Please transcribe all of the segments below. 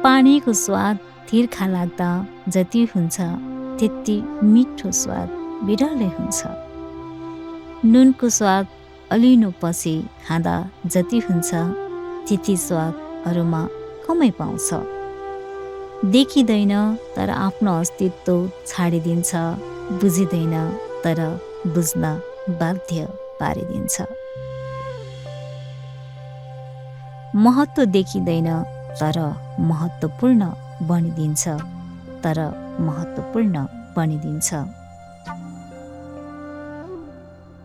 पानीको स्वाद तिर्खा लाग्दा जति हुन्छ त्यति मिठो स्वाद बिरलै हुन्छ। नुनको स्वाद अलिनो पछि खाँदा जति हुन्छ त्यति स्वाद अरूमा कमै पाउँछ। देखिँदैन तर आफ्नो अस्तित्व छाडिदिन्छ, बुझिँदैन तर बुझ्न बाध्य पारिदिन्छ। महत्त्व देखिँदैन तर महत्त्वपूर्ण बनिदिन्छ, तर महत्त्वपूर्ण बनिदिन्छ।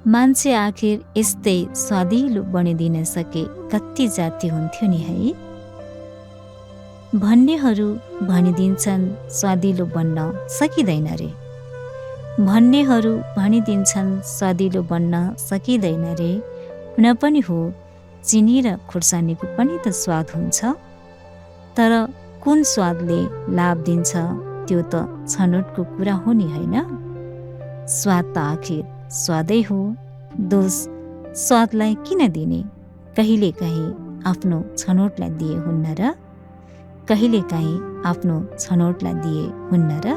मान्छे आखिर यस्तै स्वादिलो बनिदिन सके कति जाति हुन्थ्यो नि है। भन्नेहरू भनिदिन्छन् स्वादिलो बन्न सकिँदैन रे, भन्नेहरू भनिदिन्छन् स्वादिलो बन्न सकिँदैन रे। हुन पनि हो, चिनी र खुर्सानीको पनि त स्वाद हुन्छ, तर कुन स्वादले लाभ दिन्छ त्यो त छनोटको कुरा हो नि होइन। स्वाद त आखिर स्वादै हो, दोष स्वादलाई किन दिने। कहिलेकाहीँ आफ्नो छनोटलाई दिए हुन्न र, कहिलेकाहीँ आफ्नो छनोटलाई दिए हुन्न र।